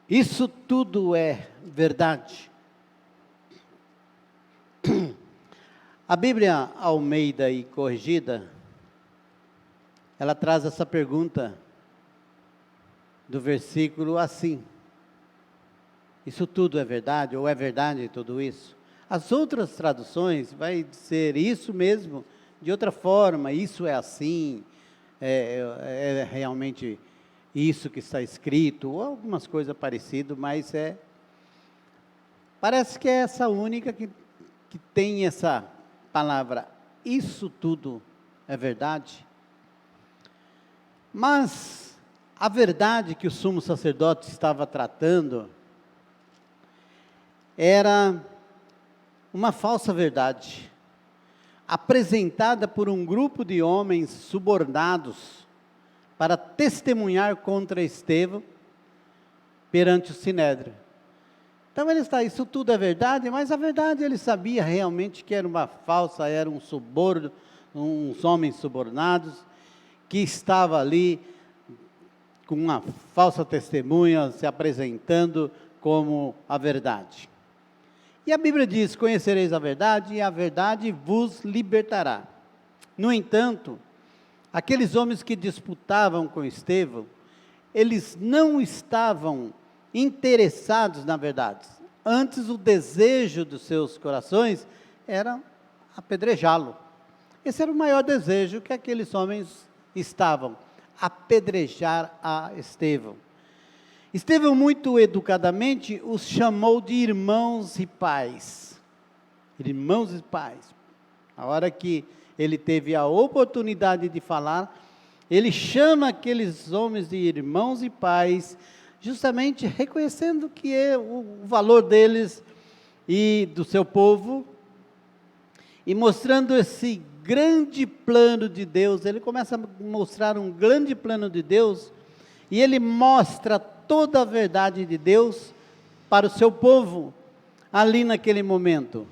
Isso tudo é verdade. A Bíblia Almeida e Corrigida, ela traz essa pergunta do versículo assim: isso tudo é verdade, ou é verdade tudo isso? As outras traduções vai dizer isso mesmo, de outra forma, isso é assim, é realmente isso que está escrito, ou algumas coisas parecidas, mas parece que é essa única que tem essa palavra, isso tudo é verdade. Mas a verdade que o sumo sacerdote estava tratando era uma falsa verdade, apresentada por um grupo de homens subornados para testemunhar contra Estevão perante o Sinédrio. Então ele está, isso tudo é verdade, mas a verdade ele sabia realmente que era uma falsa, era um suborno, uns homens subornados, que estava ali com uma falsa testemunha, se apresentando como a verdade. E a Bíblia diz, conhecereis a verdade, e a verdade vos libertará. No entanto, aqueles homens que disputavam com Estevão, eles não estavam interessados na verdade. Antes, o desejo dos seus corações era apedrejá-lo. Esse era o maior desejo que aqueles homens estavam, apedrejar a Estevão. Estevão, muito educadamente, os chamou de irmãos e pais. Irmãos e pais. A hora que ele teve a oportunidade de falar, ele chama aqueles homens de irmãos e pais, justamente reconhecendo que é o valor deles e do seu povo, e mostrando esse grande plano de Deus. Ele começa a mostrar um grande plano de Deus, e ele mostra toda a verdade de Deus para o seu povo, ali naquele momento.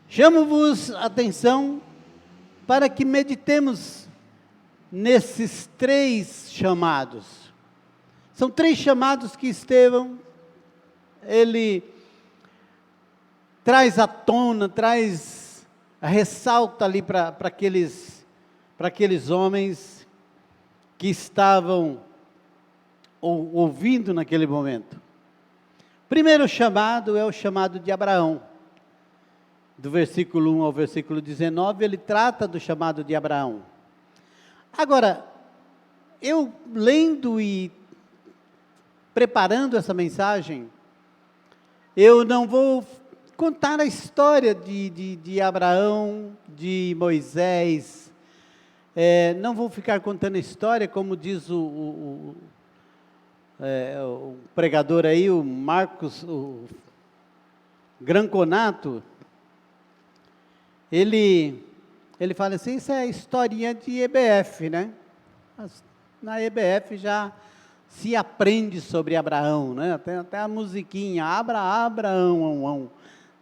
Chamo-vos a atenção para que meditemos nesses 3 chamados. São 3 chamados que Estevão, ele traz à tona, ressalta ali para aqueles homens que estavam ouvindo naquele momento. Primeiro chamado é o chamado de Abraão. Do versículo 1 ao versículo 19, ele trata do chamado de Abraão. Agora, eu lendo e preparando essa mensagem, eu não vou contar a história de Abraão, de Moisés, não vou ficar contando a história, como diz o pregador aí, o Marcos, o Granconato, ele fala assim, isso é historinha de EBF, né? Na EBF já se aprende sobre Abraão, né? Tem até a musiquinha, Abraão,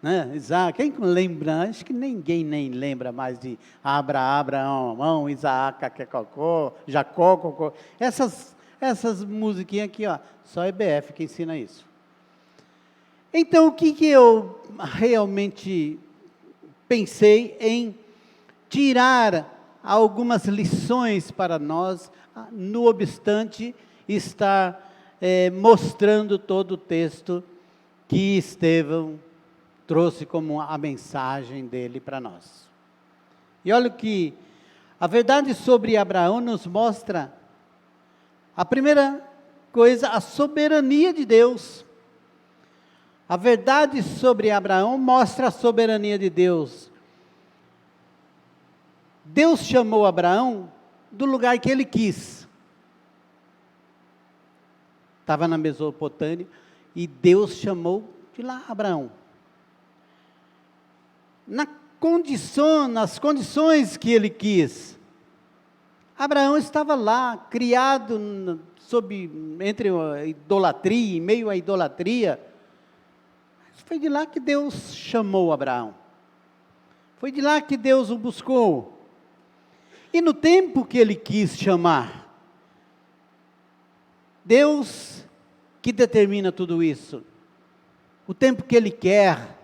né? Isaac, quem lembra? Acho que ninguém nem lembra mais de Abraão, Isaac, Jacó, Cocó. Essas musiquinhas aqui, ó, só a EBF que ensina isso. Então, o que eu realmente pensei em tirar algumas lições para nós, no obstante estar mostrando todo o texto que Estevão trouxe como a mensagem dele para nós. E olha que a verdade sobre Abraão nos mostra, a primeira coisa, a soberania de Deus. A verdade sobre Abraão mostra a soberania de Deus. Deus chamou Abraão do lugar que ele quis. Estava na Mesopotâmia, e Deus chamou de lá Abraão. Nas condições que ele quis. Abraão estava lá, criado entre a idolatria, em meio à idolatria. Foi de lá que Deus chamou Abraão. Foi de lá que Deus o buscou. E no tempo que ele quis chamar, Deus que determina tudo isso. O tempo que Ele quer,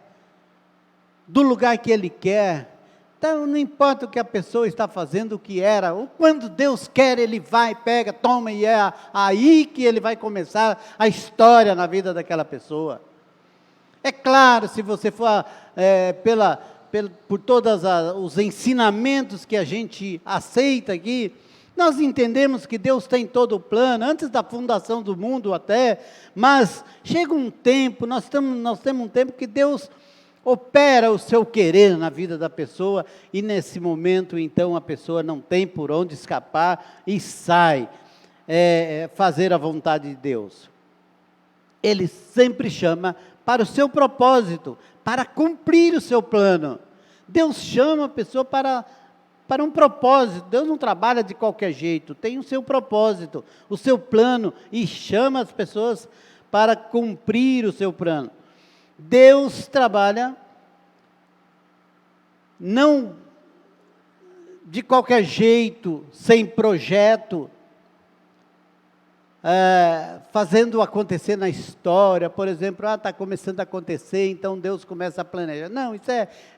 do lugar que Ele quer. Então, não importa o que a pessoa está fazendo, o que era, ou quando Deus quer, Ele vai, pega, toma, e é aí que Ele vai começar a história na vida daquela pessoa. É claro, se você for por todos os ensinamentos que a gente aceita aqui, nós entendemos que Deus tem todo o plano, antes da fundação do mundo até, mas chega um tempo, nós temos um tempo que Deus opera o seu querer na vida da pessoa, e nesse momento, então, a pessoa não tem por onde escapar, e sai fazer a vontade de Deus. Ele sempre chama para o seu propósito, para cumprir o seu plano. Deus chama a pessoa para um propósito. Deus não trabalha de qualquer jeito, tem o seu propósito, o seu plano, e chama as pessoas para cumprir o seu plano. Deus trabalha não de qualquer jeito, sem projeto, fazendo acontecer na história, por exemplo, está começando a acontecer, então Deus começa a planejar. Não, isso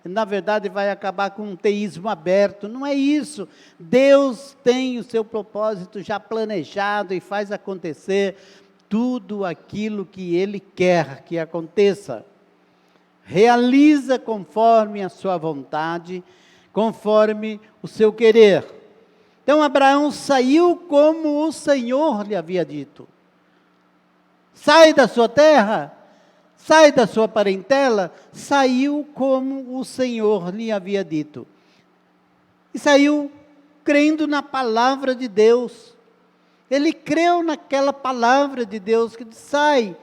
na verdade, vai acabar com um teísmo aberto, não é isso. Deus tem o seu propósito já planejado e faz acontecer tudo aquilo que Ele quer que aconteça. Realiza conforme a sua vontade, conforme o seu querer. Então Abraão saiu como o Senhor lhe havia dito. Sai da sua terra, sai da sua parentela, saiu como o Senhor lhe havia dito. E saiu crendo na palavra de Deus. Ele creu naquela palavra de Deus que diz: sai,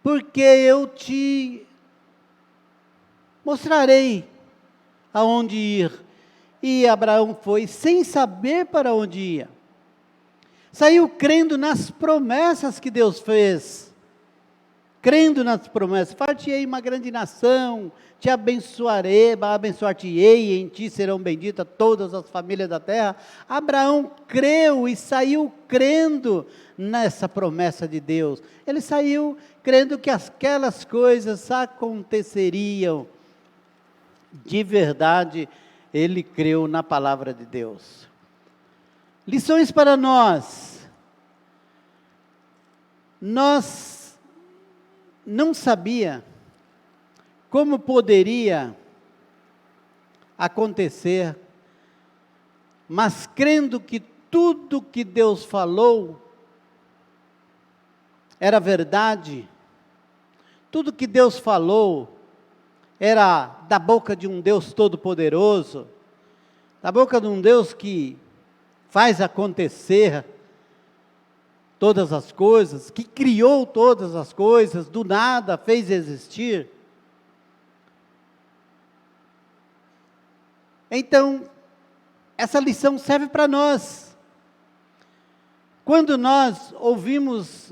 porque eu te mostrarei aonde ir. E Abraão foi sem saber para onde ia. Saiu crendo nas promessas que Deus fez. Crendo nas promessas: far-te-ei uma grande nação, te abençoarei, abençoar-te-ei, e em ti serão benditas todas as famílias da terra. Abraão creu e saiu crendo nessa promessa de Deus. Ele saiu crendo que aquelas coisas aconteceriam. De verdade, ele creu na palavra de Deus. Lições para nós. Nós não sabia como poderia acontecer, mas crendo que tudo que Deus falou era verdade, tudo que Deus falou era da boca de um Deus todo-poderoso, da boca de um Deus que faz acontecer todas as coisas, que criou todas as coisas, do nada fez existir. Então, essa lição serve para nós. Quando nós ouvimos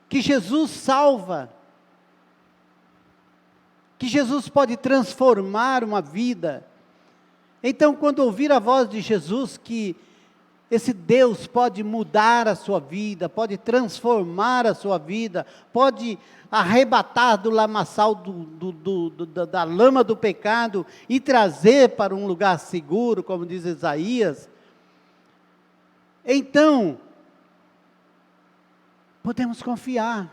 que Jesus salva, que Jesus pode transformar uma vida, então quando ouvir a voz de Jesus, que esse Deus pode mudar a sua vida, pode transformar a sua vida, pode arrebatar do lamaçal da lama do pecado e trazer para um lugar seguro, como diz Isaías, então podemos confiar,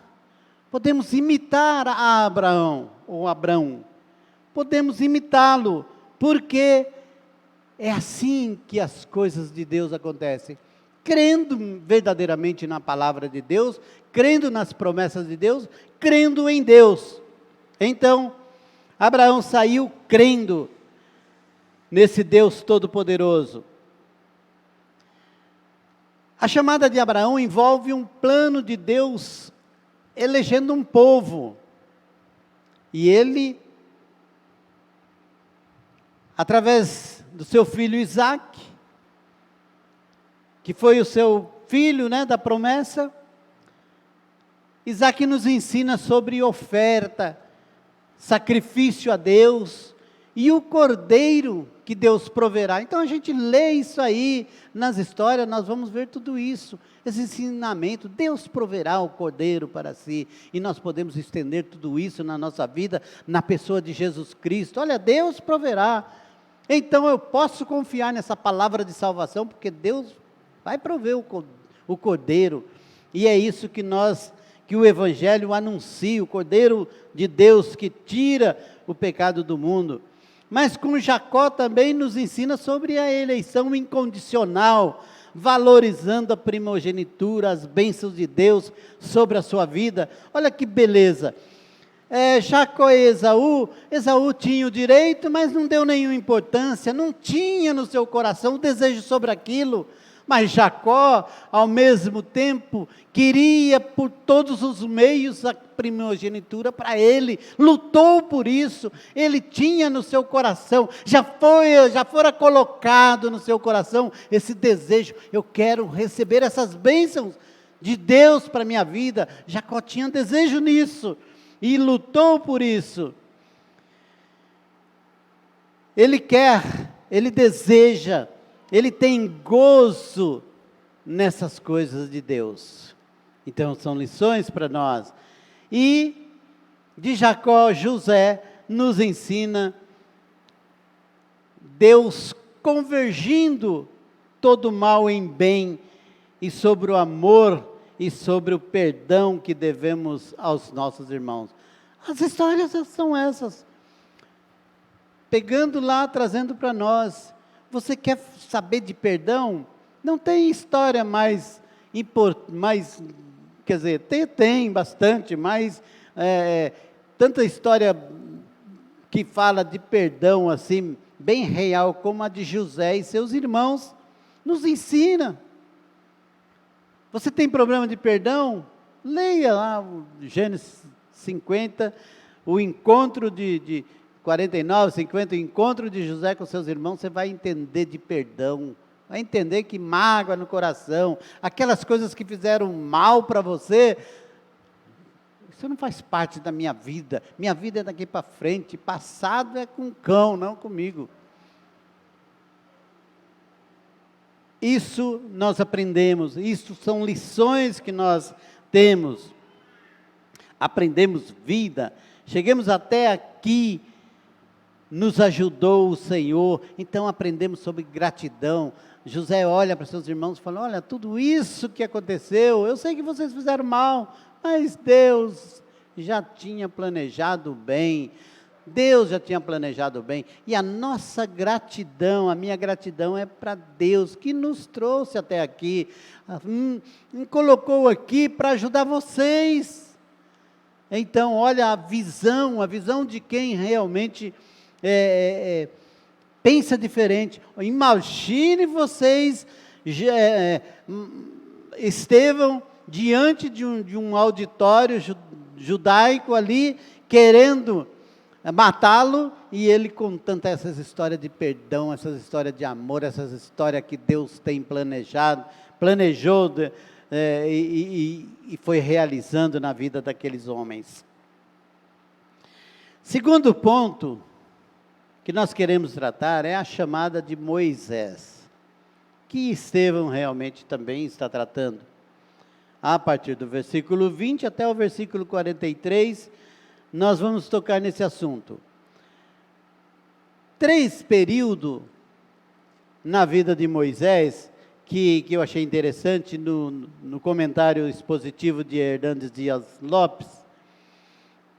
podemos imitar a Abraão, podemos imitá-lo, porque é assim que as coisas de Deus acontecem, crendo verdadeiramente na palavra de Deus, crendo nas promessas de Deus, crendo em Deus. Então, Abraão saiu crendo nesse Deus todo-poderoso. A chamada de Abraão envolve um plano de Deus elegendo um povo, e ele, através do seu filho Isaque, que foi o seu filho, da promessa, Isaque nos ensina sobre oferta, sacrifício a Deus, e o cordeiro que Deus proverá. Então a gente lê isso aí nas histórias, nós vamos ver tudo isso, esse ensinamento, Deus proverá o cordeiro para si, e nós podemos estender tudo isso na nossa vida, na pessoa de Jesus Cristo. Olha, Deus proverá, então eu posso confiar nessa palavra de salvação, porque Deus vai prover o cordeiro, e é isso que o Evangelho anuncia, o Cordeiro de Deus que tira o pecado do mundo. Mas com Jacó também nos ensina sobre a eleição incondicional, valorizando a primogenitura, as bênçãos de Deus sobre a sua vida. Olha que beleza, Jacó e Esaú tinha o direito, mas não deu nenhuma importância, não tinha no seu coração o desejo sobre aquilo. Mas Jacó, ao mesmo tempo, queria por todos os meios a primogenitura para ele, lutou por isso, ele tinha no seu coração, já fora colocado no seu coração esse desejo, eu quero receber essas bênçãos de Deus para a minha vida. Jacó tinha desejo nisso, e lutou por isso. Ele quer, ele deseja, ele tem gozo nessas coisas de Deus. Então são lições para nós. E de Jacó, José nos ensina Deus convergindo todo mal em bem, e sobre o amor e sobre o perdão que devemos aos nossos irmãos. As histórias são essas, pegando lá, trazendo para nós. Você quer saber de perdão? Não tem história mais, quer dizer, tem bastante, mas tanta história que fala de perdão assim, bem real, como a de José e seus irmãos, nos ensina. Você tem problema de perdão? Leia lá o Gênesis 50, o encontro de 49, 50, o encontro de José com seus irmãos, você vai entender de perdão, vai entender que mágoa no coração, aquelas coisas que fizeram mal para você, isso não faz parte da minha vida é daqui para frente, passado é com o cão, não comigo. Isso nós aprendemos, isso são lições que nós temos, aprendemos vida, chegamos até aqui, nos ajudou o Senhor, então aprendemos sobre gratidão. José olha para seus irmãos e fala, olha, tudo isso que aconteceu, eu sei que vocês fizeram mal, mas Deus já tinha planejado bem, e a nossa gratidão, a minha gratidão é para Deus, que nos trouxe até aqui, me colocou aqui para ajudar vocês. Então, olha a visão de quem realmente pensa diferente. Imagine vocês, Estevão, diante de um auditório judaico ali, querendo matá-lo, e ele contando essas histórias de perdão, essas histórias de amor, essas histórias que Deus tem planejou e foi realizando na vida daqueles homens. Segundo ponto que nós queremos tratar é a chamada de Moisés, que Estevão realmente também está tratando. A partir do versículo 20 até o versículo 43, nós vamos tocar nesse assunto. 3 períodos na vida de Moisés, que eu achei interessante no comentário expositivo de Hernandes Dias Lopes,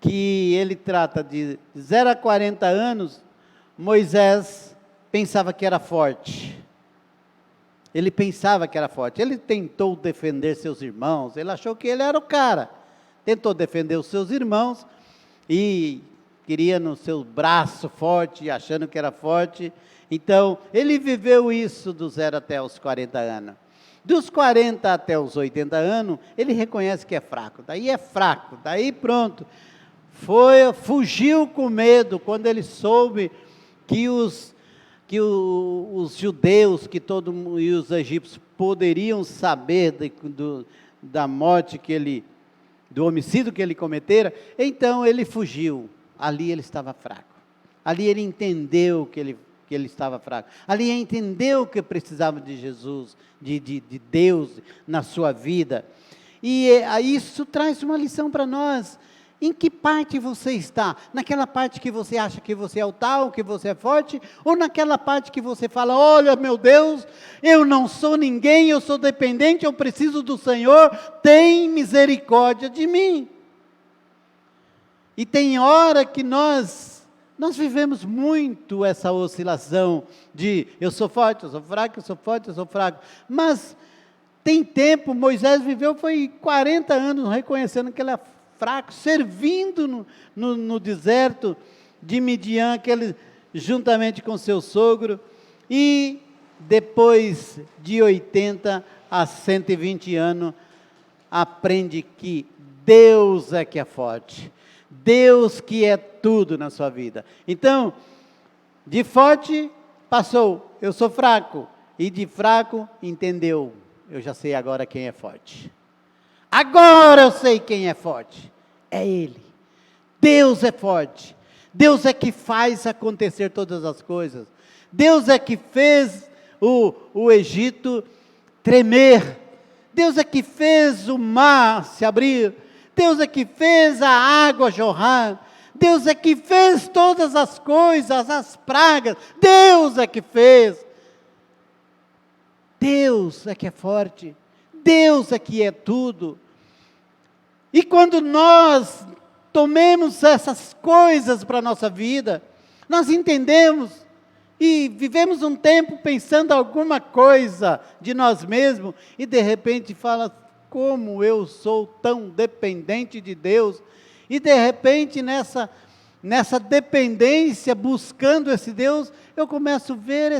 que ele trata de 0 a 40 anos, Moisés pensava que era forte. Ele pensava que era forte. Ele tentou defender seus irmãos. Ele achou que ele era o cara. Tentou defender os seus irmãos e queria no seu braço forte, achando que era forte. Então, ele viveu isso do 0 até os 40 anos. Dos 40 até os 80 anos, ele reconhece que é fraco. Daí é fraco. Daí pronto. Fugiu com medo quando ele soube que os judeus e os egípcios poderiam saber da morte do homicídio que ele cometera, então ele fugiu, ali ele estava fraco. Ali ele entendeu que ele estava fraco. Ali ele entendeu que precisava de Jesus, de Deus na sua vida. E isso traz uma lição para nós. Em que parte você está? Naquela parte que você acha que você é o tal, que você é forte? Ou naquela parte que você fala, olha meu Deus, eu não sou ninguém, eu sou dependente, eu preciso do Senhor, tem misericórdia de mim. E tem hora que nós vivemos muito essa oscilação de eu sou forte, eu sou fraco, eu sou forte, eu sou fraco. Mas tem tempo, Moisés viveu, foi 40 anos reconhecendo que ele é fraco, servindo no deserto de Midian, juntamente com seu sogro, e depois de 80 a 120 anos, aprende que Deus é que é forte, Deus que é tudo na sua vida. Então, de forte passou, eu sou fraco, e de fraco entendeu, eu já sei agora quem é forte. Agora eu sei quem é forte, é Ele. Deus é forte, Deus é que faz acontecer todas as coisas, Deus é que fez o Egito tremer, Deus é que fez o mar se abrir, Deus é que fez a água jorrar, Deus é que fez todas as coisas, as pragas, Deus é que fez. Deus é que é forte, Deus é que é tudo. E quando nós tomemos essas coisas para a nossa vida, nós entendemos e vivemos um tempo pensando alguma coisa de nós mesmos e de repente fala, como eu sou tão dependente de Deus, e de repente nessa dependência, buscando esse Deus, eu começo a ver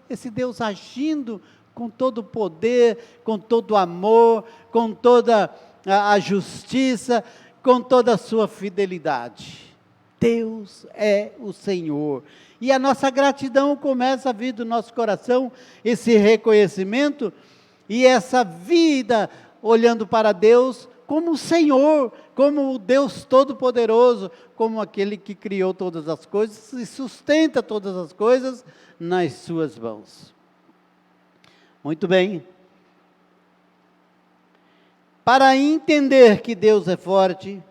esse Deus agindo com todo o poder, com todo o amor, com toda a justiça, com toda a sua fidelidade. Deus é o Senhor. E a nossa gratidão começa a vir do nosso coração, esse reconhecimento, e essa vida olhando para Deus como o Senhor, como o Deus Todo-Poderoso, como aquele que criou todas as coisas e sustenta todas as coisas nas suas mãos. Muito bem. Para entender que Deus é forte,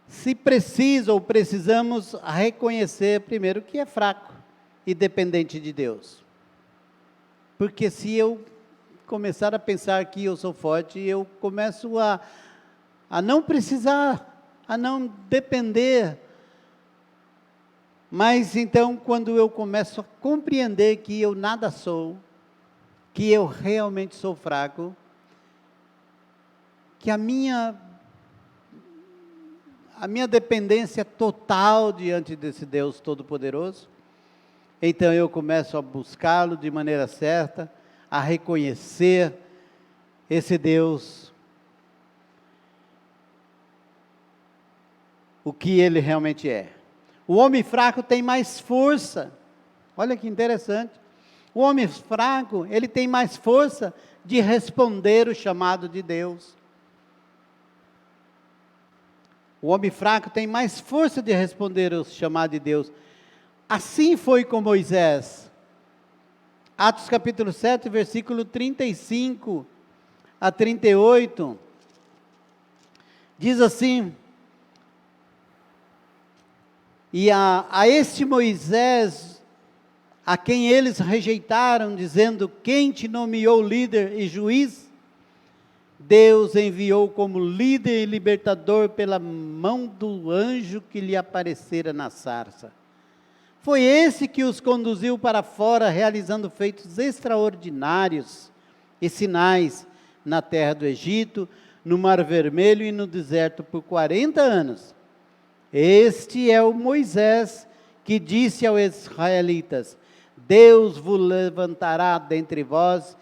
se precisa ou precisamos reconhecer primeiro que é fraco e dependente de Deus. Porque se eu começar a pensar que eu sou forte, eu começo a não precisar, a não depender. Mas então, quando eu começo a compreender que eu nada sou, que eu realmente sou fraco, que a minha dependência total diante desse Deus Todo-Poderoso, então eu começo a buscá-lo de maneira certa, a reconhecer esse Deus, o que Ele realmente é. O homem fraco tem mais força, olha que interessante, o homem fraco, ele tem mais força de responder o chamado de Deus. O homem fraco tem mais força de responder o chamado de Deus. Assim foi com Moisés. Atos capítulo 7, versículo 35 a 38. Diz assim: e a este Moisés, a quem eles rejeitaram, dizendo, quem te nomeou líder e juiz? Deus enviou como líder e libertador pela mão do anjo que lhe aparecera na sarça. Foi esse que os conduziu para fora, realizando feitos extraordinários e sinais na terra do Egito, no Mar Vermelho e no deserto por 40 anos. Este é o Moisés que disse aos israelitas, Deus vos levantará dentre vós,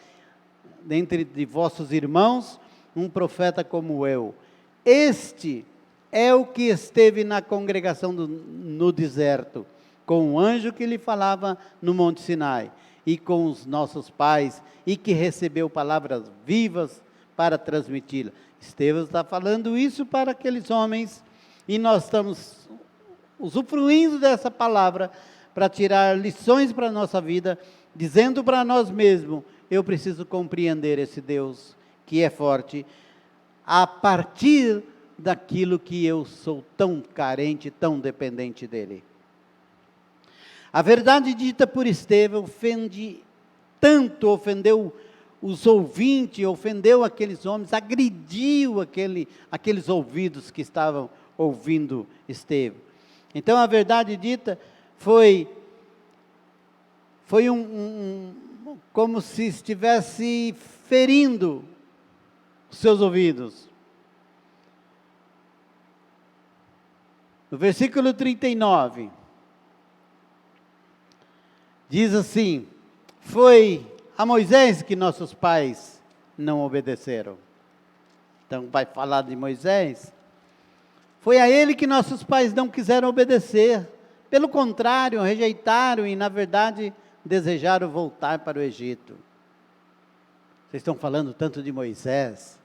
dentre de vossos irmãos, um profeta como eu. Este é o que esteve na congregação no deserto, com o anjo que lhe falava no Monte Sinai, e com os nossos pais, e que recebeu palavras vivas para transmiti-la. Estevão está falando isso para aqueles homens, e nós estamos usufruindo dessa palavra para tirar lições para a nossa vida, dizendo para nós mesmos: eu preciso compreender esse Deus que é forte, a partir daquilo que eu sou tão carente, tão dependente dele. A verdade dita por Estevão ofendeu os ouvintes, ofendeu aqueles homens, agrediu aqueles ouvidos que estavam ouvindo Estevão. Então a verdade dita foi como se estivesse ferindo os seus ouvidos. No versículo 39, diz assim: foi a Moisés que nossos pais não obedeceram. Então vai falar de Moisés. Foi a ele que nossos pais não quiseram obedecer. Pelo contrário, rejeitaram e, na verdade, desejaram voltar para o Egito. Vocês estão falando tanto de Moisés.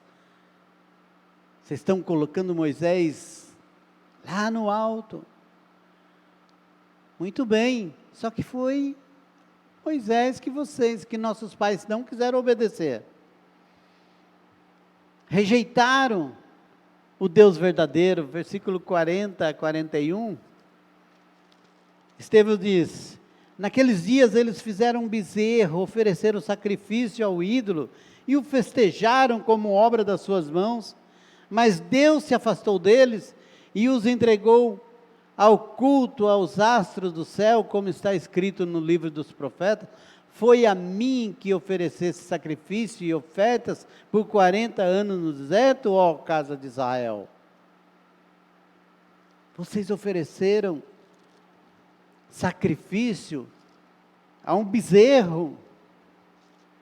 Vocês estão colocando Moisés lá no alto. Muito bem, só que foi Moisés que nossos pais não quiseram obedecer. Rejeitaram o Deus verdadeiro, versículo 40 a 41. Estevão diz: naqueles dias eles fizeram um bezerro, ofereceram sacrifício ao ídolo e o festejaram como obra das suas mãos, mas Deus se afastou deles e os entregou ao culto aos astros do céu, como está escrito no livro dos profetas. Foi a mim que oferecesse sacrifício e ofertas por 40 anos no deserto, ó casa de Israel. Vocês ofereceram sacrifício a um bezerro.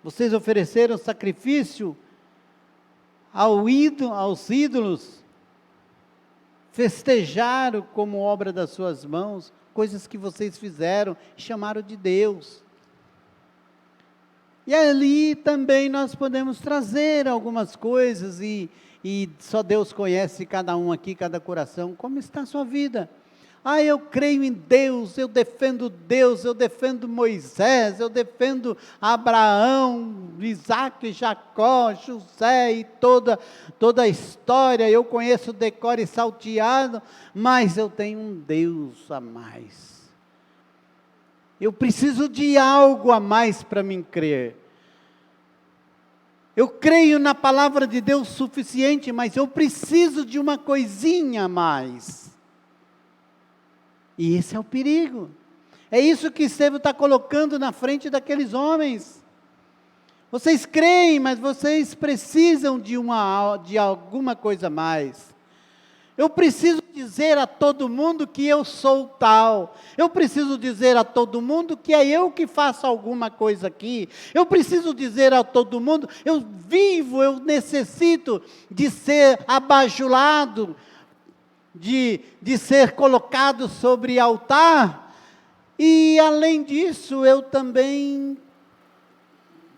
Vocês ofereceram sacrifício aos ídolos. Festejaram como obra das suas mãos, coisas que vocês fizeram, chamaram de Deus. E ali também nós podemos trazer algumas coisas, e só Deus conhece cada um aqui, cada coração, como está a sua vida. Eu creio em Deus, eu defendo Moisés, eu defendo Abraão, Isaac, Jacó, José e toda a história, eu conheço decore e salteado, mas eu tenho um Deus a mais. Eu preciso de algo a mais para mim crer. Eu creio na palavra de Deus suficiente, mas eu preciso de uma coisinha a mais. E esse é o perigo. É isso que Estevão está colocando na frente daqueles homens. Vocês creem, mas vocês precisam de alguma coisa a mais. Eu preciso dizer a todo mundo que eu sou tal. Eu preciso dizer a todo mundo que é eu que faço alguma coisa aqui. Eu preciso dizer a todo mundo, eu necessito de ser abajulado, de ser colocado sobre altar. E além disso, eu também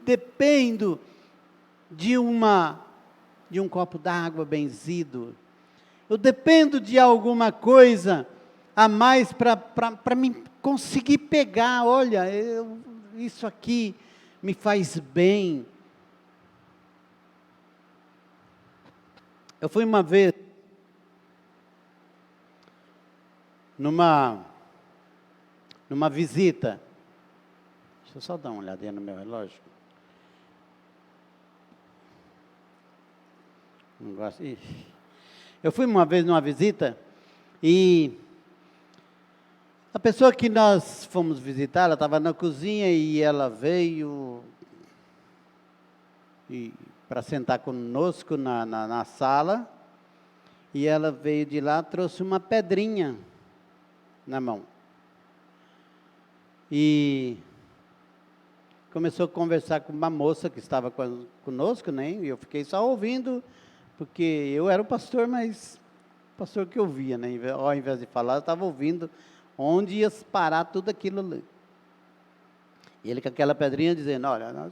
dependo de um copo d'água benzido. Eu dependo de alguma coisa a mais para me conseguir pegar. Olha, isso aqui me faz bem. Eu fui uma vez numa visita. Deixa eu só dar uma olhadinha no meu relógio. Não gosto. Eu fui uma vez numa visita e a pessoa que nós fomos visitar, ela estava na cozinha e ela veio para sentar conosco na sala, e ela veio de lá, trouxe uma pedrinha na mão. E começou a conversar com uma moça que estava conosco, né? E eu fiquei só ouvindo, porque eu era o pastor, mas o pastor que ouvia, né? Ao invés de falar, eu estava ouvindo onde ia parar tudo aquilo ali. E ele com aquela pedrinha dizendo: olha,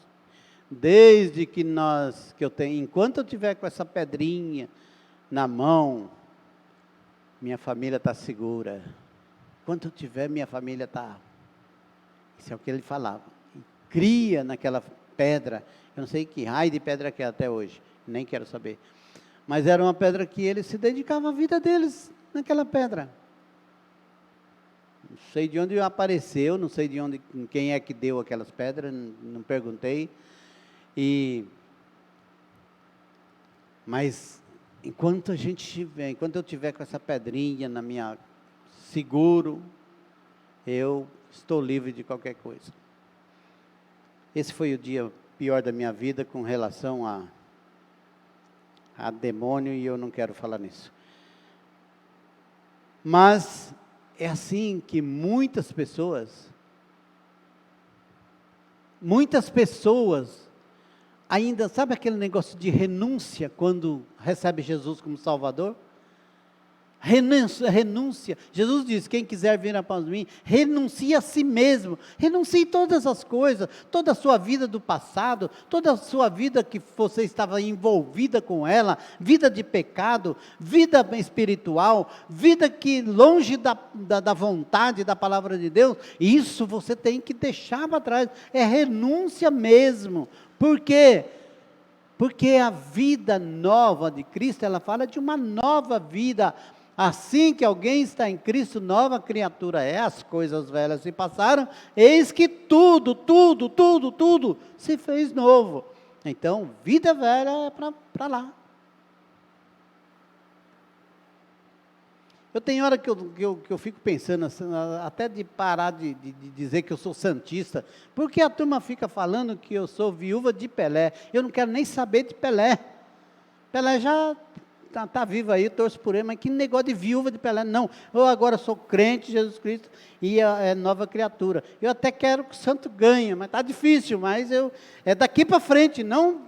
desde que eu tenho, enquanto eu tiver com essa pedrinha na mão, minha família está segura. Enquanto eu tiver, minha família está... Isso é o que ele falava. E cria naquela pedra. Eu não sei que raio de pedra que é até hoje. Nem quero saber. Mas era uma pedra que ele se dedicava a vida deles naquela pedra. Não sei de onde apareceu, não sei de onde, quem é que deu aquelas pedras, não perguntei. Mas enquanto eu tiver com essa pedrinha na minha seguro, eu estou livre de qualquer coisa. Esse foi o dia pior da minha vida com relação a demônio, e eu não quero falar nisso. Mas é assim que muitas pessoas ainda, sabe aquele negócio de renúncia quando recebe Jesus como Salvador? Renúncia. Jesus diz: quem quiser vir após mim, renuncie a si mesmo, renuncie todas as coisas, toda a sua vida do passado, toda a sua vida que você estava envolvida com ela, vida de pecado, vida espiritual, vida que longe da vontade da palavra de Deus, isso você tem que deixar para trás, é renúncia mesmo. Por quê? Porque a vida nova de Cristo, ela fala de uma nova vida. Assim que alguém está em Cristo, nova criatura é, as coisas velhas se passaram, eis que tudo se fez novo. Então, vida velha é para lá. Eu tenho hora que eu fico pensando, assim, até de parar de dizer que eu sou santista, porque a turma fica falando que eu sou viúva de Pelé. Eu não quero nem saber de Pelé. Pelé já está vivo aí, torço por ele, mas que negócio de viúva de Pelé? Não, eu agora sou crente de Jesus Cristo e é nova criatura. Eu até quero que o santo ganhe, mas está difícil, mas é daqui para frente, não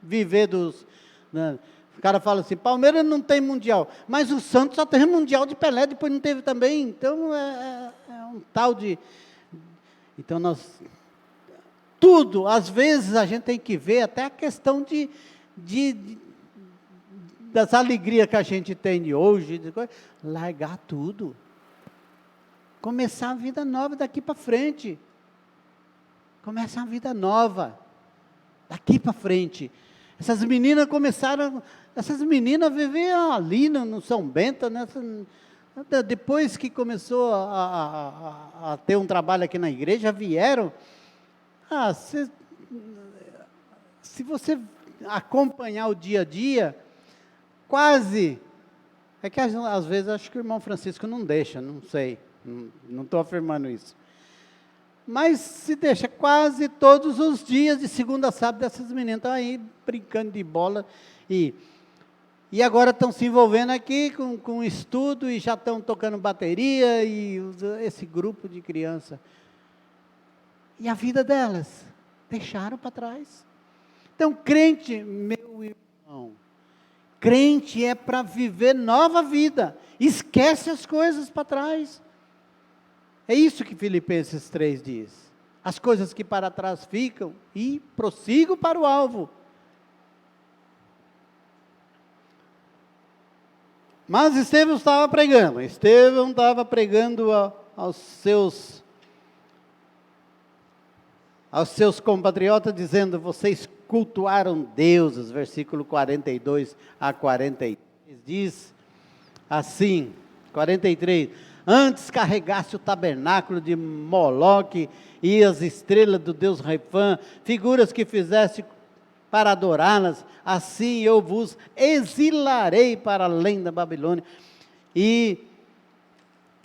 viver dos... Né? O cara fala assim: Palmeiras não tem mundial, mas o Santos só teve mundial de Pelé, depois não teve também. Então é um tal de... Então tudo, às vezes a gente tem que ver até a questão das alegrias que a gente tem de hoje, largar tudo, começar a vida nova daqui para frente, começar a vida nova, daqui para frente. Essas meninas viviam ali no São Bento, depois que começou a ter um trabalho aqui na igreja, vieram. Se você acompanhar o dia a dia, quase, é que às vezes acho que o irmão Francisco não deixa, não sei, não estou afirmando isso. Mas se deixa quase todos os dias, de segunda a sábado, essas meninas estão aí brincando de bola, e agora estão se envolvendo aqui com estudo, e já estão tocando bateria, e esse grupo de crianças. E a vida delas, deixaram para trás. Então, crente, meu irmão, crente é para viver nova vida, esquece as coisas para trás. É isso que Filipenses 3 diz. As coisas que para trás ficam e prossigo para o alvo. Mas Estevão estava pregando aos seus compatriotas, dizendo: vocês cultuaram deuses, versículo 42 a 43, diz assim, 43, antes carregasse o tabernáculo de Moloque e as estrelas do deus Refã, figuras que fizesse para adorá-las, assim eu vos exilarei para além da Babilônia. E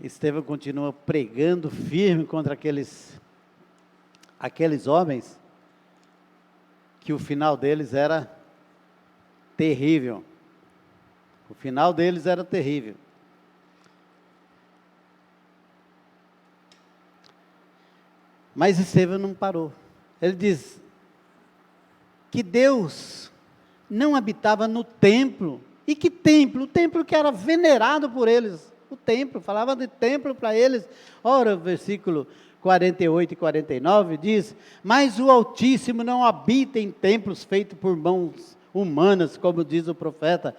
Estevão continua pregando firme contra aqueles homens, que o final deles era terrível. O final deles era terrível. Mas Estevão não parou. Ele diz que Deus não habitava no templo. E que templo? O templo que era venerado por eles. O templo, falava de templo para eles. Ora, versículo 48 e 49 diz: mas o Altíssimo não habita em templos feitos por mãos humanas, como diz o profeta.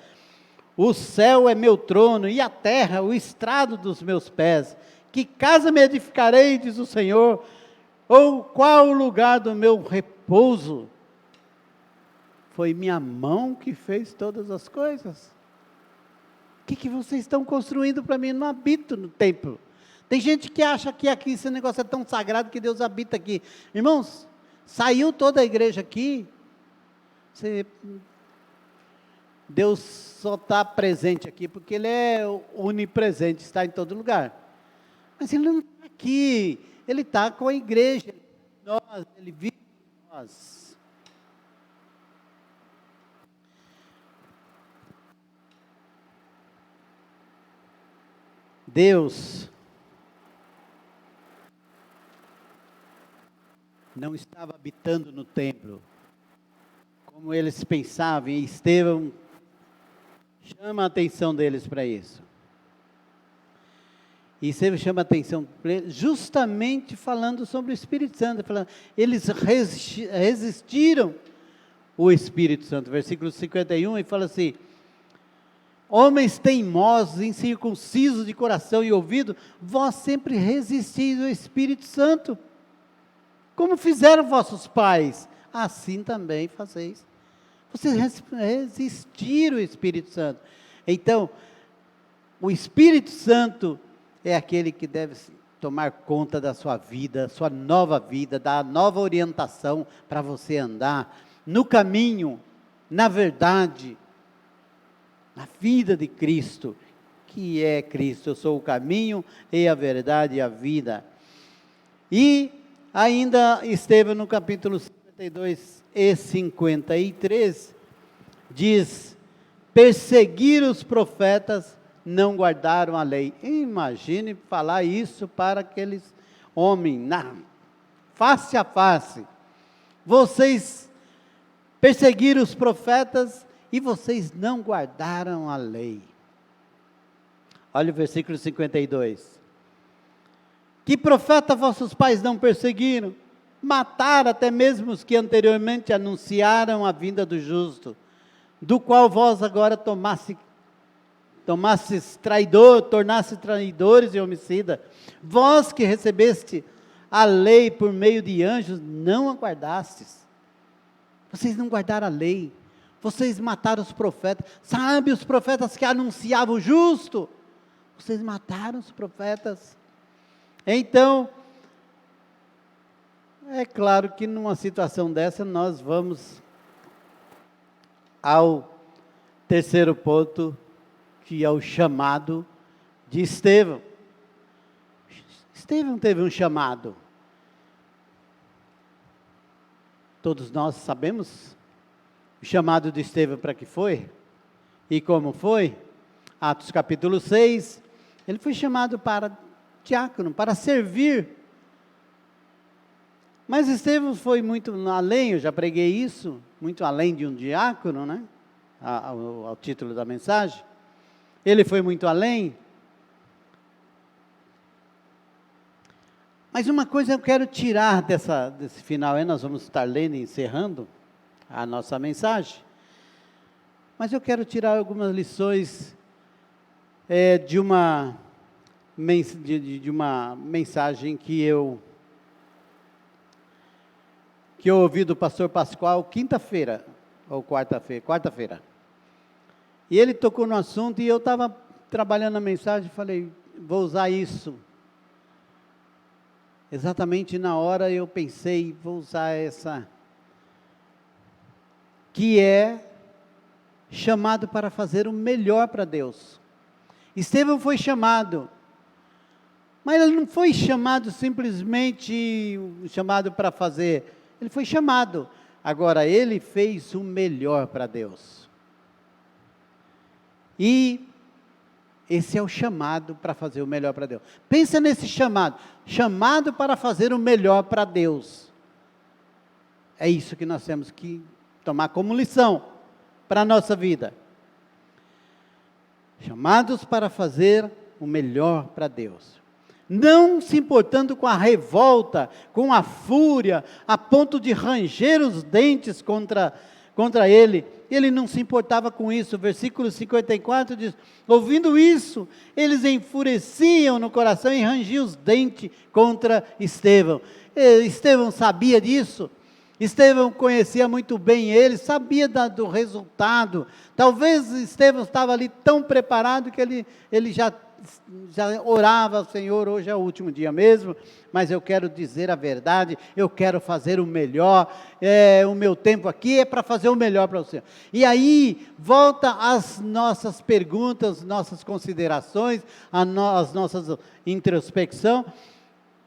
O céu é meu trono e a terra o estrado dos meus pés. Que casa me edificarei, diz o Senhor, ou qual o lugar do meu repouso? Foi minha mão que fez todas as coisas. O que vocês estão construindo para mim? Eu não habito no templo. Tem gente que acha que aqui esse negócio é tão sagrado que Deus habita aqui. Irmãos, saiu toda a igreja aqui, Deus só está presente aqui porque Ele é onipresente, está em todo lugar. Mas Ele não está aqui, Ele está com a igreja, Ele vive em nós. Deus não estava habitando no templo, como eles pensavam, e Estevão chama a atenção deles para isso. E Estevão chama a atenção justamente falando sobre o Espírito Santo, falando, eles resistiram o Espírito Santo, versículo 51, e fala assim: homens teimosos, incircuncisos de coração e ouvido, vós sempre resistis ao Espírito Santo, como fizeram vossos pais, assim também fazeis. Vocês resistiram ao Espírito Santo. Então, o Espírito Santo é aquele que deve tomar conta da sua vida, sua nova vida, dar nova orientação para você andar no caminho, na verdade, na vida de Cristo, que é Cristo. Eu sou o caminho e a verdade e a vida. E ainda Estevão, no capítulo 52 e 53, diz: perseguir os profetas, não guardaram a lei. Imagine falar isso para aqueles homens, face a face. Vocês perseguiram os profetas e vocês não guardaram a lei. Olha o versículo 52. Que profeta vossos pais não perseguiram? Mataram até mesmo os que anteriormente anunciaram a vinda do justo, do qual vós agora tornastes traidores e homicidas. Vós que recebeste a lei por meio de anjos, não a guardastes. Vocês não guardaram a lei. Vocês mataram os profetas. Sabe, os profetas que anunciavam o justo? Vocês mataram os profetas. Então, é claro que numa situação dessa, nós vamos ao terceiro ponto, que é o chamado de Estevão. Estevão teve um chamado. Todos nós sabemos o chamado de Estevão para que foi e como foi. Atos capítulo 6, ele foi chamado para diácono, para servir. Mas Estevão foi muito além, eu já preguei isso, muito além de um diácono, né? Ao título da mensagem. Ele foi muito além. Mas uma coisa eu quero tirar desse final, aí nós vamos estar lendo e encerrando a nossa mensagem. Mas eu quero tirar algumas lições de uma mensagem que eu ouvi do pastor Pascoal quinta-feira, ou quarta-feira. E ele tocou no assunto e eu estava trabalhando a mensagem e falei, vou usar isso. Exatamente na hora eu pensei, vou usar essa, que é chamado para fazer o melhor para Deus. Estevão foi chamado, mas ele não foi chamado simplesmente chamado para fazer, ele foi chamado, agora ele fez o melhor para Deus. E esse é o chamado para fazer o melhor para Deus. Pensa nesse chamado para fazer o melhor para Deus. É isso que nós temos que tomar como lição para a nossa vida. Chamados para fazer o melhor para Deus. Não se importando com a revolta, com a fúria, a ponto de ranger os dentes contra contra ele. Ele não se importava com isso. Versículo 54 diz: ouvindo isso, eles enfureciam no coração e rangiam os dentes contra Estevão. Estevão sabia disso. Estevão conhecia muito bem ele, sabia do resultado. Talvez Estevão estava ali tão preparado que ele já orava: Senhor, hoje é o último dia mesmo, mas eu quero dizer a verdade, eu quero fazer o melhor, o meu tempo aqui é para fazer o melhor para o Senhor. E aí, volta às nossas perguntas, nossas considerações, as nossas introspecção.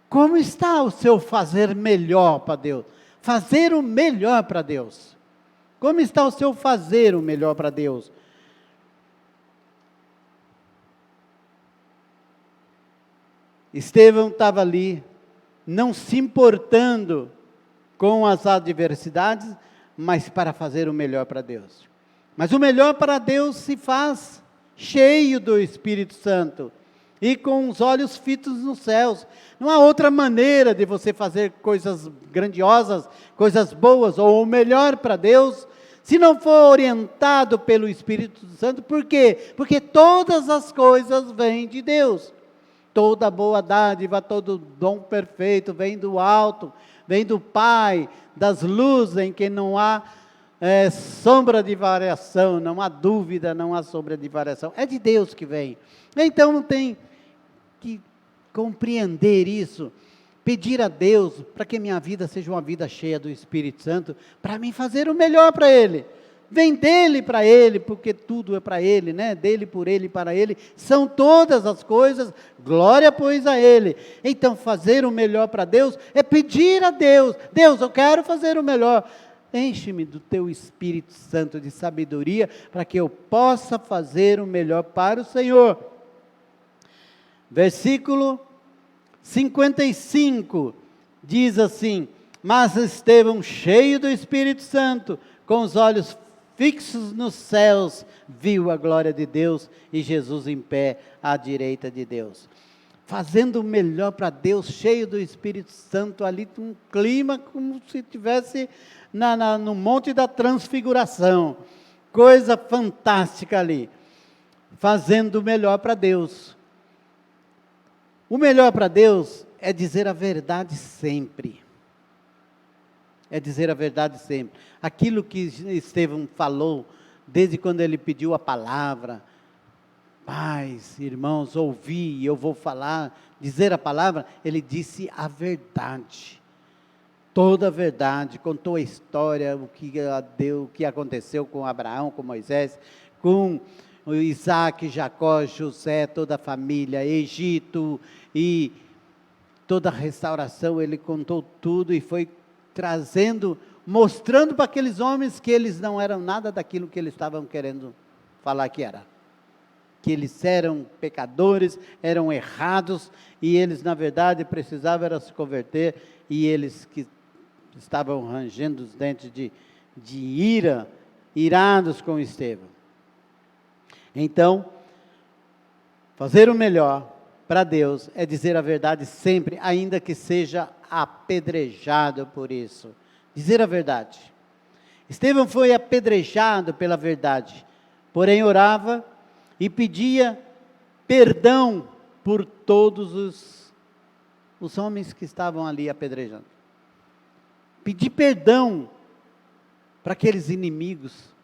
Como está o seu fazer melhor para Deus? Fazer o melhor para Deus. Como está o seu fazer o melhor para Deus? Estevão estava ali, não se importando com as adversidades, mas para fazer o melhor para Deus. Mas o melhor para Deus se faz cheio do Espírito Santo e com os olhos fitos nos céus. Não há outra maneira de você fazer coisas grandiosas, coisas boas, ou o melhor para Deus, se não for orientado pelo Espírito Santo. Por quê? Porque todas as coisas vêm de Deus. Toda boa dádiva, todo dom perfeito vem do alto, vem do Pai, das luzes, em que não há sombra de variação, não há dúvida, não há sombra de variação. É de Deus que vem. Então tem que compreender isso, pedir a Deus para que minha vida seja uma vida cheia do Espírito Santo, para mim fazer o melhor para Ele. Vem dele para Ele, porque tudo é para Ele, né? Dele, por Ele, para Ele, são todas as coisas, glória pois a Ele. Então fazer o melhor para Deus, é pedir a Deus: Deus, eu quero fazer o melhor, enche-me do Teu Espírito Santo de sabedoria, para que eu possa fazer o melhor para o Senhor. Versículo 55, diz assim: mas Estevão, cheio do Espírito Santo, com os olhos fixos nos céus, viu a glória de Deus e Jesus em pé à direita de Deus. Fazendo o melhor para Deus, cheio do Espírito Santo, ali um clima como se estivesse no Monte da Transfiguração, coisa fantástica ali, fazendo o melhor para Deus. O melhor para Deus é dizer a verdade sempre. É dizer a verdade sempre. Aquilo que Estevão falou, desde quando ele pediu a palavra: pais, irmãos, ouvi, eu vou falar, dizer a palavra, ele disse a verdade. Toda a verdade, contou a história, o que aconteceu com Abraão, com Moisés, com Isaac, Jacó, José, toda a família, Egito, e toda a restauração. Ele contou tudo e foi trazendo, mostrando para aqueles homens que eles não eram nada daquilo que eles estavam querendo falar que era. Que eles eram pecadores, eram errados, e eles na verdade precisavam era se converter, e eles que estavam rangendo os dentes de ira, irados com Estevão. Então, fazer o melhor para Deus é dizer a verdade sempre, ainda que seja apedrejado por isso. Dizer a verdade. Estevão foi apedrejado pela verdade, porém orava e pedia perdão por todos os homens que estavam ali apedrejando. Pedir perdão para aqueles inimigos,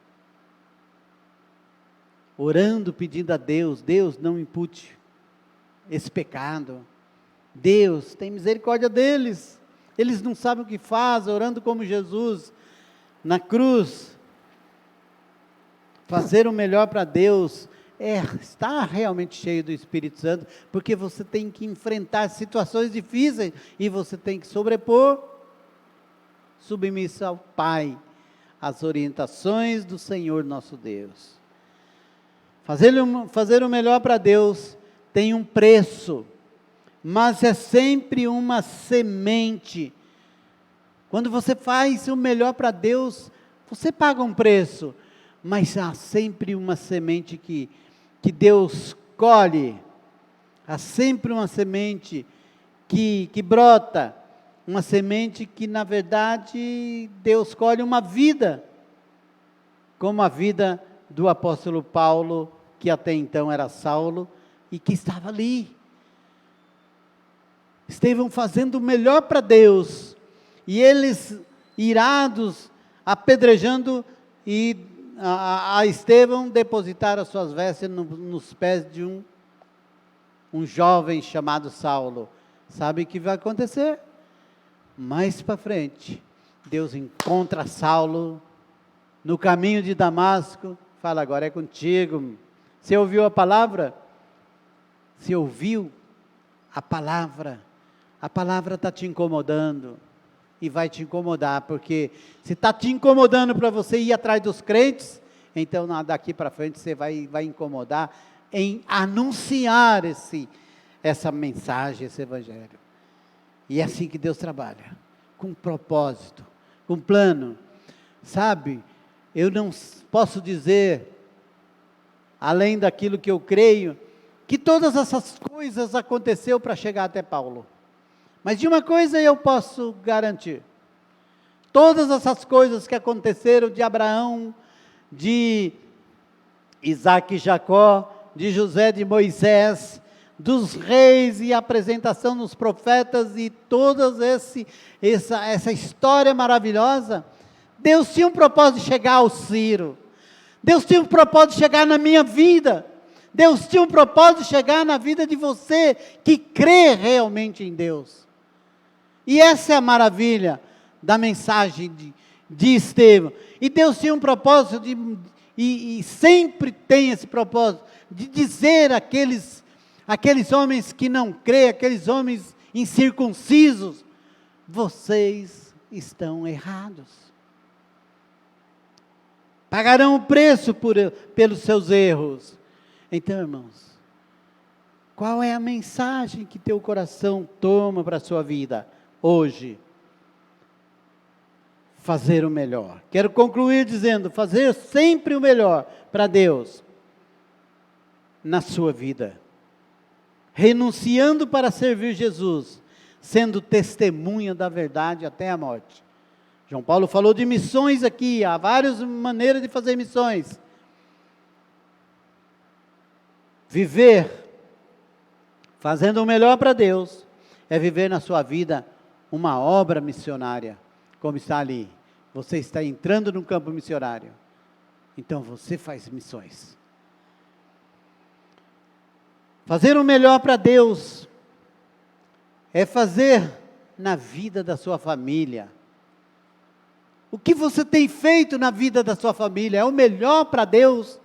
orando, pedindo a Deus: Deus, não impute esse pecado, Deus, tem misericórdia deles, eles não sabem o que fazem, orando como Jesus, na cruz. Fazer o melhor para Deus, estar realmente cheio do Espírito Santo, porque você tem que enfrentar situações difíceis, e você tem que sobrepor, submisso ao Pai, às orientações do Senhor nosso Deus. Fazer o melhor para Deus tem um preço, mas é sempre uma semente. Quando você faz o melhor para Deus, você paga um preço, mas há sempre uma semente que Deus colhe, há sempre uma semente que brota, uma semente que na verdade Deus colhe uma vida, como a vida do apóstolo Paulo, que até então era Saulo, e que estava ali. Estevão fazendo o melhor para Deus, e eles irados, apedrejando, e a Estevão depositaram as suas vestes nos pés de um jovem chamado Saulo. Sabe o que vai acontecer? Mais para frente, Deus encontra Saulo no caminho de Damasco, fala: agora é contigo. Você ouviu a palavra? Você ouviu a palavra está te incomodando, e vai te incomodar, porque se está te incomodando para você ir atrás dos crentes, então daqui para frente você vai incomodar em anunciar essa mensagem, esse evangelho. E é assim que Deus trabalha, com propósito, com plano. Sabe, eu não posso dizer, além daquilo que eu creio, que todas essas coisas aconteceu para chegar até Paulo. Mas de uma coisa eu posso garantir: todas essas coisas que aconteceram de Abraão, de Isaac e Jacó, de José, de Moisés, dos reis e a apresentação dos profetas e toda essa história maravilhosa, Deus tinha um propósito de chegar ao Ciro. Deus tinha um propósito de chegar na minha vida. Deus tinha um propósito de chegar na vida de você que crê realmente em Deus. E essa é a maravilha da mensagem de Estevão. E Deus tinha um propósito, e sempre tem esse propósito, de dizer àqueles homens que não creem, aqueles homens incircuncisos: vocês estão errados. Pagarão o preço pelos seus erros. Então, irmãos, qual é a mensagem que teu coração toma para a sua vida hoje? Fazer o melhor. Quero concluir dizendo: fazer sempre o melhor para Deus na sua vida, renunciando para servir Jesus, sendo testemunha da verdade até a morte. João Paulo falou de missões aqui, há várias maneiras de fazer missões. Viver fazendo o melhor para Deus é viver na sua vida uma obra missionária, como está ali. Você está entrando no campo missionário, então você faz missões. Fazer o melhor para Deus é fazer na vida da sua família. O que você tem feito na vida da sua família é o melhor para Deus?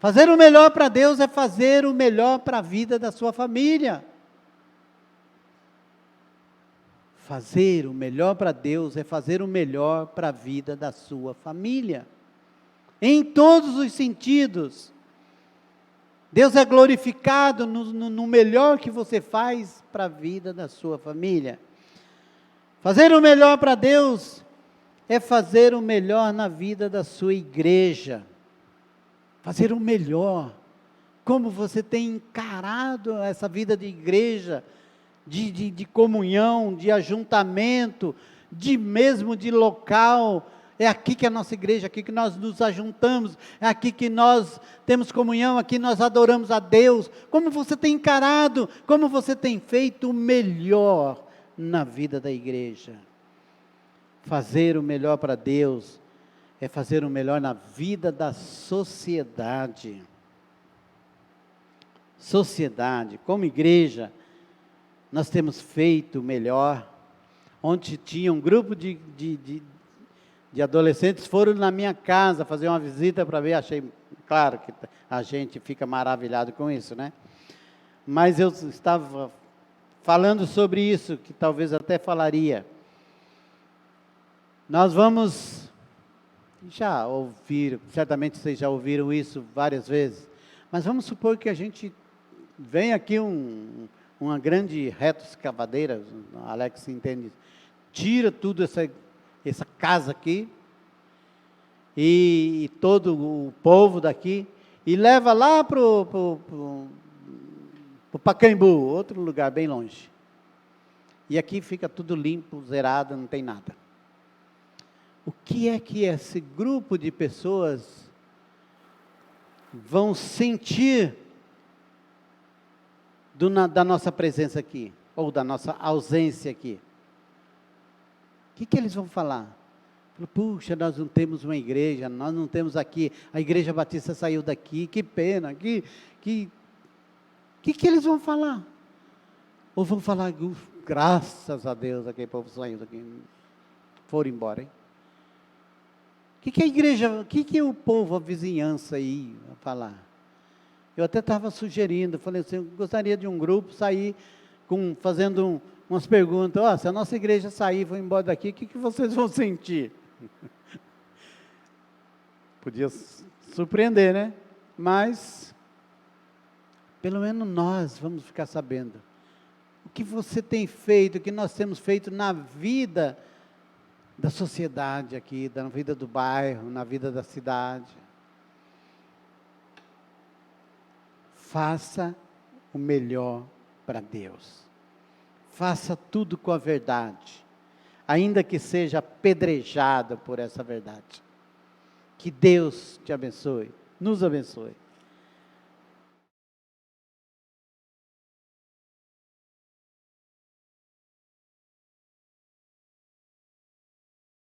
Fazer o melhor para Deus é fazer o melhor para a vida da sua família. Fazer o melhor para Deus é fazer o melhor para a vida da sua família, em todos os sentidos. Deus é glorificado no melhor que você faz para a vida da sua família. Fazer o melhor para Deus é fazer o melhor na vida da sua igreja. Fazer o melhor. Como você tem encarado essa vida de igreja, de comunhão, de ajuntamento, mesmo de local. É aqui que é a nossa igreja, aqui que nós nos ajuntamos, é aqui que nós temos comunhão, aqui nós adoramos a Deus. Como você tem encarado, como você tem feito o melhor na vida da igreja. Fazer o melhor para Deus é fazer o melhor na vida da sociedade. Sociedade, como igreja, nós temos feito o melhor. Ontem tinha um grupo de adolescentes, foram na minha casa fazer uma visita para ver, achei, claro que a gente fica maravilhado com isso, né? Mas eu estava falando sobre isso, que talvez até falaria. Nós vamos, já ouvir, certamente vocês já ouviram isso várias vezes, mas vamos supor que a gente vem aqui uma grande retroescavadeira, Alex entende, tira tudo essa casa aqui, e todo o povo daqui, e leva lá para o Pacaembu, outro lugar bem longe. E aqui fica tudo limpo, zerado, não tem nada. o que é que esse grupo de pessoas vão sentir da nossa presença aqui, ou da nossa ausência aqui. O que eles vão falar? Puxa, nós não temos uma igreja, nós não temos aqui, a Igreja Batista saiu daqui, que pena, que eles vão falar? Ou vão falar, graças a Deus, aquele povo saiu daqui, foram embora, hein? O que a igreja, o que o povo, a vizinhança aí, vai falar? Eu até estava sugerindo, falei assim, eu gostaria de um grupo sair, fazendo umas perguntas, se a nossa igreja sair e for embora daqui, o que vocês vão sentir? Podia surpreender, né? Mas, pelo menos nós vamos ficar sabendo. O que você tem feito, o que nós temos feito na vida da sociedade aqui, na vida do bairro, na vida da cidade. Faça o melhor para Deus. Faça tudo com a verdade, ainda que seja apedrejado por essa verdade. Que Deus te abençoe, nos abençoe.